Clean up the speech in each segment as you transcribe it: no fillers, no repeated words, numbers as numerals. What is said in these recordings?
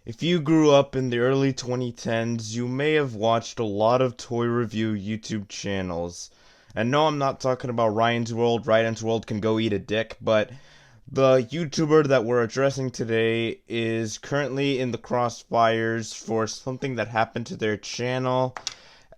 If you grew up in the early 2010s, you may have watched a lot of toy review YouTube channels. And no, I'm not talking about Ryan's World. Ryan's World can go eat a dick, but the YouTuber that we're addressing today is currently in the crossfires for something that happened to their channel,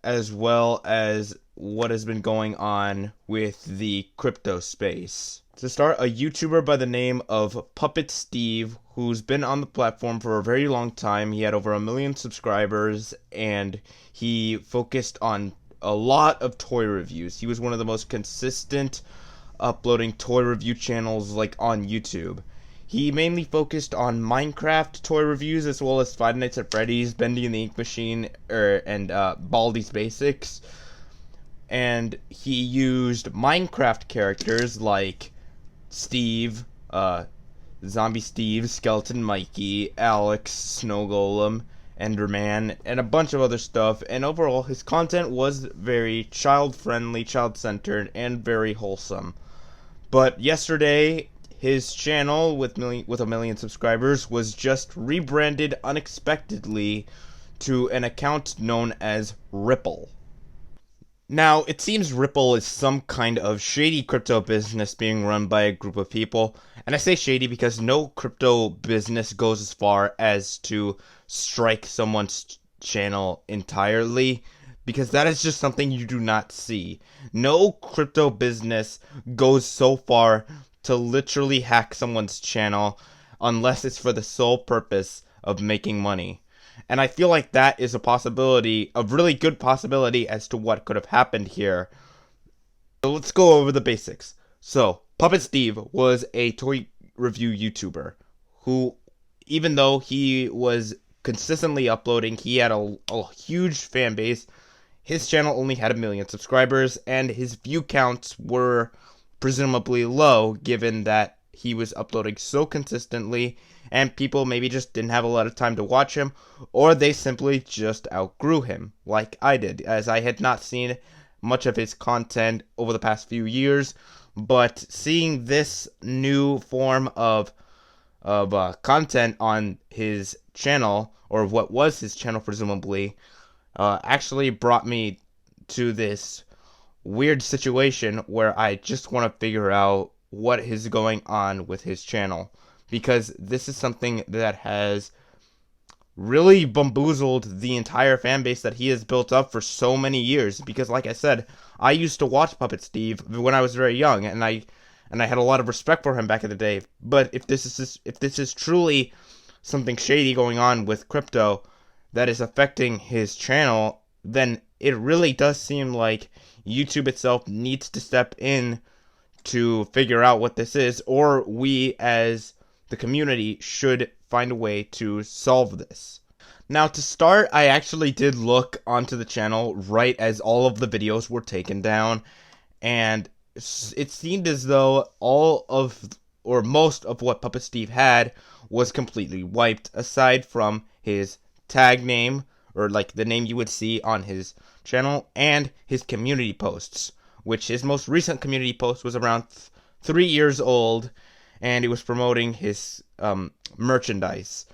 as well as what has been going on with the crypto space. To start, a YouTuber by the name of Puppet Steve, who's been on the platform for a very long time. He had over 1 million subscribers, and he focused on a lot of toy reviews. He was one of the most consistent uploading toy review channels like on YouTube. He mainly focused on Minecraft toy reviews, as well as Five Nights at Freddy's, Bendy and the Ink Machine, and Baldi's Basics. And he used Minecraft characters like Steve, Zombie Steve, Skeleton Mikey, Alex, Snow Golem, Enderman, and a bunch of other stuff. And overall, his content was very child-friendly, child-centered, and very wholesome. But yesterday, his channel with 1 million subscribers was just rebranded unexpectedly to an account known as Ripple. Now, it seems Ripple is some kind of shady crypto business being run by a group of people. And I say shady because no crypto business goes as far as to strike someone's channel entirely, because that is just something you do not see. No crypto business goes so far to literally hack someone's channel unless it's for the sole purpose of making money. And I feel like that is a possibility, a really good possibility as to what could have happened here. So let's go over the basics. So, Puppet Steve was a toy review YouTuber who, even though he was consistently uploading, he had a huge fan base. His channel only had 1 million subscribers, and his view counts were presumably low, given that he was uploading so consistently, and people maybe just didn't have a lot of time to watch him, or they simply just outgrew him, like I did, as I had not seen much of his content over the past few years. But seeing this new form of content on his channel, or what was his channel presumably, actually brought me to this weird situation where I just want to figure out what is going on with his channel, because this is something that has really bamboozled the entire fan base that he has built up for so many years. Because like I said, I used to watch Puppet Steve when I was very young, and I had a lot of respect for him back in the day. But if this is truly something shady going on with crypto that is affecting his channel, then it really does seem like YouTube itself needs to step in to figure out what this is, or we as the community should find a way to solve this. Now, to start, I actually did look onto the channel right as all of the videos were taken down, and it seemed as though all of, or most of what Puppet Steve had was completely wiped, aside from his tag name, or like the name you would see on his channel, and his community posts, which his most recent community post was around 3 years old, and it was promoting his merchandise.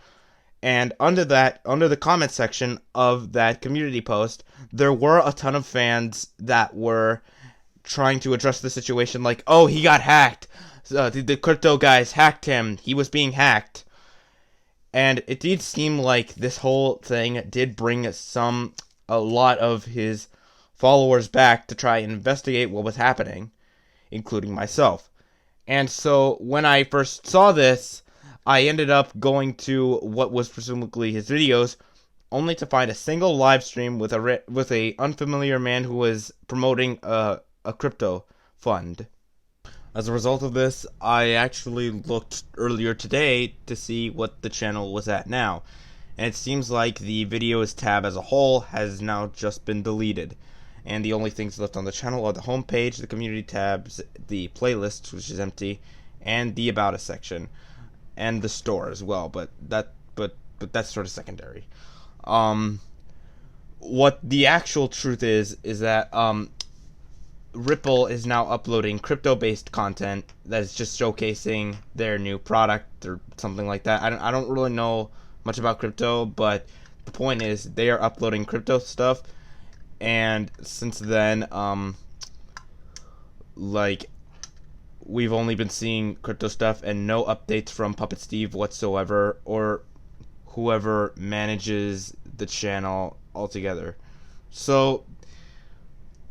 And under the comment section of that community post, there were a ton of fans that were trying to address the situation like, oh, he got hacked. The crypto guys hacked him. He was being hacked. And it did seem like this whole thing did bring a lot of his followers back to try and investigate what was happening, including myself. And so when I first saw this, I ended up going to what was presumably his videos, only to find a single live stream with a unfamiliar man who was promoting a crypto fund. As a result of this, I actually looked earlier today to see what the channel was at now, and it seems like the videos tab as a whole has now just been deleted, and the only things left on the channel are the homepage, the community tabs, the playlist, which is empty, and the About Us section, and the store as well. But that's sort of secondary. What the actual truth is that Ripple is now uploading crypto-based content that is just showcasing their new product or something like that. I don't really know much about crypto, but the point is they are uploading crypto stuff, and since then, like, we've only been seeing crypto stuff and no updates from Puppet Steve whatsoever, or whoever manages the channel altogether. So,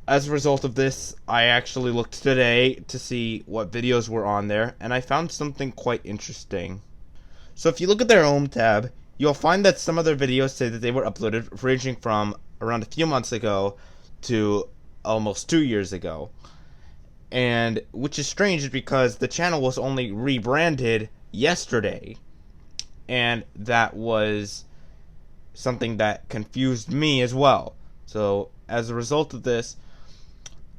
as a result of this, I actually looked today to see what videos were on there, and I found something quite interesting. So if you look at their home tab, you'll find that some of their videos say that they were uploaded ranging from around a few months ago to almost 2 years ago. And which is strange because the channel was only rebranded yesterday. And that was something that confused me as well. So as a result of this,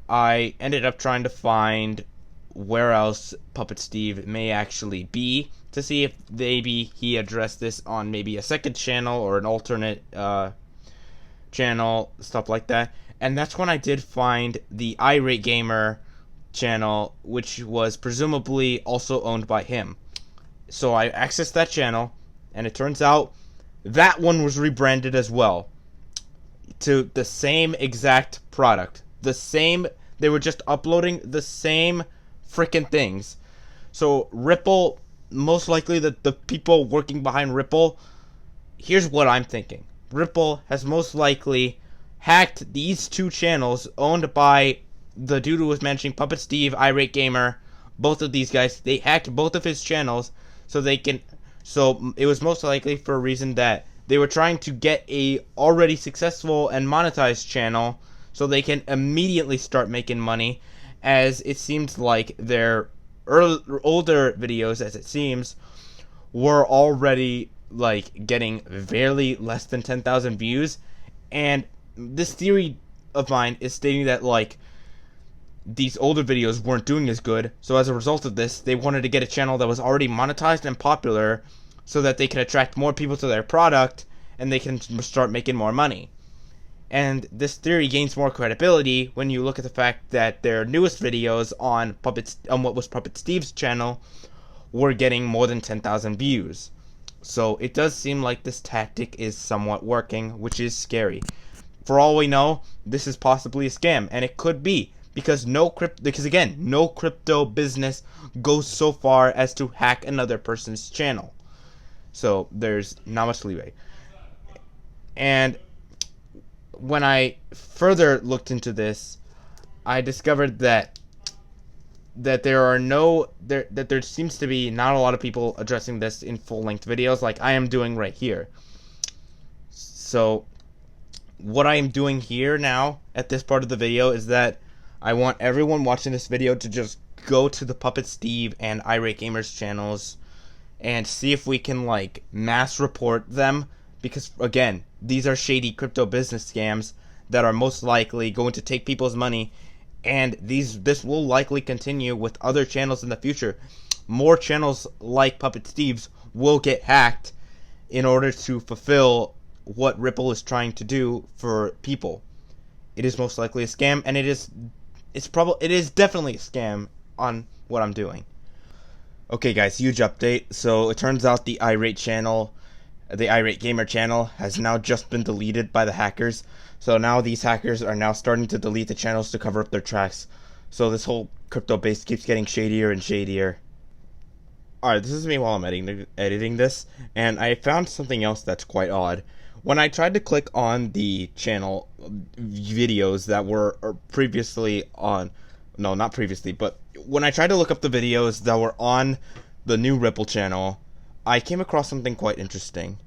I ended up trying to find where else Puppet Steve may actually be, to see if maybe he addressed this on maybe a second channel or an alternate channel, stuff like that. And that's when I did find the Irate Gamer channel, which was presumably also owned by him. So I accessed that channel, and it turns out that one was rebranded as well to the same exact product. They were just uploading the same freaking things. So Ripple, most likely the people working behind Ripple, here's what I'm thinking. Ripple has most likely hacked these two channels owned by the dude who was managing Puppet Steve, Irate Gamer, both of these guys. They hacked both of his channels so it was most likely for a reason that they were trying to get a already successful and monetized channel so they can immediately start making money, as it seems like their older videos, as it seems, were already like getting barely less than 10,000 views. And this theory of mine is stating that like these older videos weren't doing as good, so as a result of this, they wanted to get a channel that was already monetized and popular so that they can attract more people to their product and they can start making more money. And this theory gains more credibility when you look at the fact that their newest videos on what was Puppet Steve's channel were getting more than 10,000 views. So it does seem like this tactic is somewhat working, which is scary. For all we know, this is possibly a scam, and it could be, because no crypto business goes so far as to hack another person's channel. So there's not much leeway. And when I further looked into this, I discovered that there seems to be not a lot of people addressing this in full-length videos like I am doing right here. So what I am doing here now at this part of the video is that I want everyone watching this video to just go to the Puppet Steve and Irate Gamers channels and see if we can like mass report them, because again, these are shady crypto business scams that are most likely going to take people's money, and this will likely continue with other channels in the future. More channels like Puppet Steve's will get hacked in order to fulfill what Ripple is trying to do for people. It is most likely a scam, and it is definitely a scam on what I'm doing. Okay guys, huge update. So it turns out the Irate Gamer channel has now just been deleted by the hackers. So now these hackers are now starting to delete the channels to cover up their tracks. So this whole crypto base keeps getting shadier and shadier. Alright, this is me while I'm editing this, and I found something else that's quite odd. When I tried to click on the channel videos that were previously on, no, not previously, but when I tried to look up the videos that were on the new Ripple channel, I came across something quite interesting.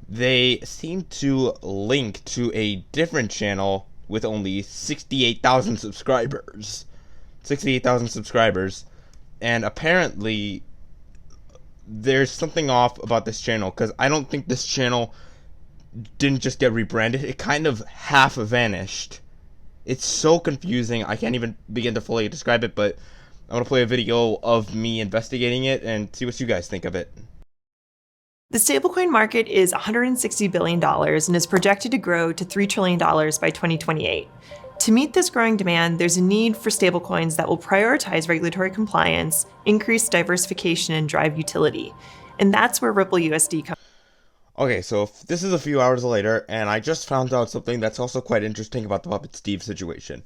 They seem to link to a different channel with only 68,000 subscribers. 68,000 subscribers. And apparently, there's something off about this channel, because I don't think this channel didn't just get rebranded. It kind of half vanished. It's so confusing, I can't even begin to fully describe it, but I'm going to play a video of me investigating it and see what you guys think of it. The stablecoin market is $160 billion and is projected to grow to $3 trillion by 2028. To meet this growing demand, there's a need for stablecoins that will prioritize regulatory compliance, increase diversification, and drive utility. And that's where Ripple USD comes. Okay, so this is a few hours later, and I just found out something that's also quite interesting about the Puppet Steve situation.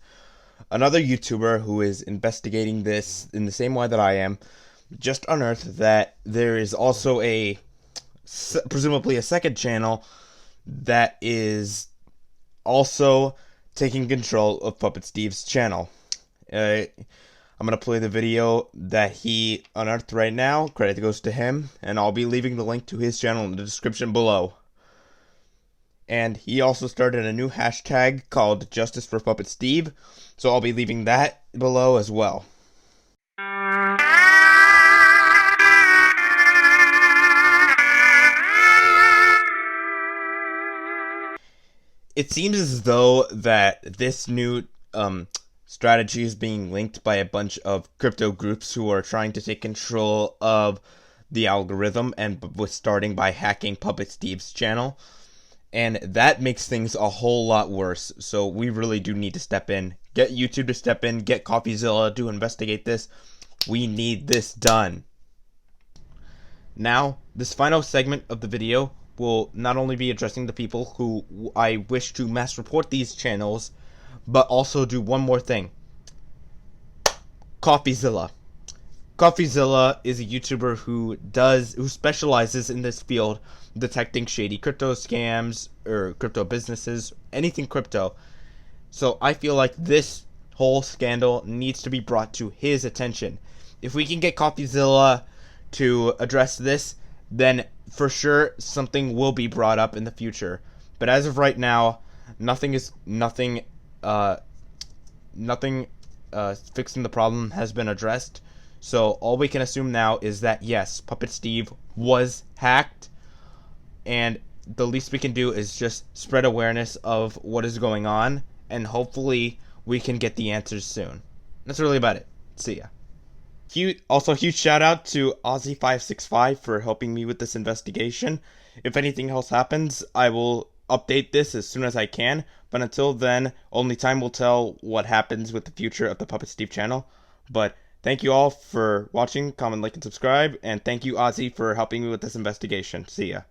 Another YouTuber who is investigating this in the same way that I am just unearthed that there is also presumably a second channel that is also taking control of Puppet Steve's channel. I'm gonna play the video that he unearthed right now. Credit goes to him, and I'll be leaving the link to his channel in the description below. And he also started a new hashtag called Justice for Puppet Steve, so I'll be leaving that below as well. It seems as though that this new strategy is being linked by a bunch of crypto groups who are trying to take control of the algorithm, and was starting by hacking Puppet Steve's channel. And that makes things a whole lot worse. So we really do need to step in. Get YouTube to step in. Get Coffeezilla to investigate this. We need this done. Now, this final segment of the video will not only be addressing the people who I wish to mass report these channels, but also do one more thing. Coffeezilla. Coffeezilla is a YouTuber who specializes in this field, detecting shady crypto scams or crypto businesses, anything crypto. So I feel like this whole scandal needs to be brought to his attention. If we can get Coffeezilla to address this, then for sure something will be brought up in the future. But as of right now, nothing fixing the problem has been addressed. So all we can assume now is that yes, Puppet Steve was hacked, and the least we can do is just spread awareness of what is going on, and hopefully we can get the answers soon. That's really about it. See ya. Huge shout out to Ozzy565 for helping me with this investigation. If anything else happens, I will update this as soon as I can, but until then, only time will tell what happens with the future of the Puppet Steve channel. But thank you all for watching, comment, like, and subscribe, and thank you, Ozzy, for helping me with this investigation. See ya.